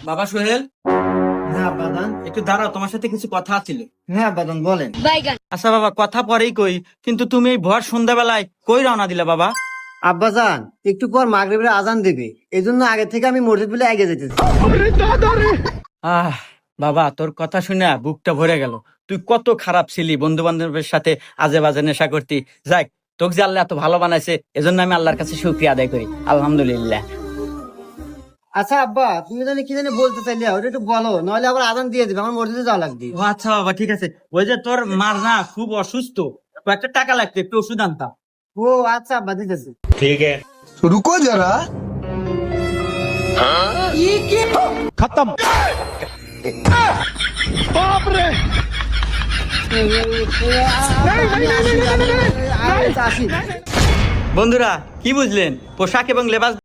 বাবা সোহেল, হ্যাঁ আব্বাজান। একটু দাঁড়াও, তোমার সাথে কিছু কথা ছিল। হ্যাঁ আব্বাজান, বলেন। আচ্ছা বাবা, কথা পরেই কই, কিন্তু তুমি এই ভর সন্ধ্যাবেলায় কই রওনা দিলা বাবা? আব্বাজান, একটু পর মাগরিবের আজান দেবে, এই জন্য আগে থেকে আমি মসজিদ বলে এগিয়ে যেতেছি। আহ বাবা, তোর কথা শুনে বুকটা ভরে গেল। তুই কত খারাপ ছিলি, বন্ধু বান্ধবের সাথে আজে বাজে নেশা করতি। যাক, তোকে যে আল্লাহ এত ভালো বানাইছে, এজন্য আমি আল্লাহর কাছে শুকরিয়া আদায় করি, আলহামদুলিল্লাহ। আচ্ছা আব্বা, তুমি জানি কি জানি বলতে চাইলে, ওটা একটু বলো, নইলে আবার আজান দিয়ে দিবে, আমার মসজিদে যাওয়া লাগবে। ও আচ্ছা বাবা, ঠিক আছে। ওই যে তোর মার না খুব অসুস্থ, কয়েকটা টাকা লাগতো, একটু ওষুধ আনতাম। ও আচ্ছা আব্বা, দিতেছি। रुको जरा खत्म। আসি। বন্ধুরা, কি বুঝলেন? পোশাক এবং লেবাস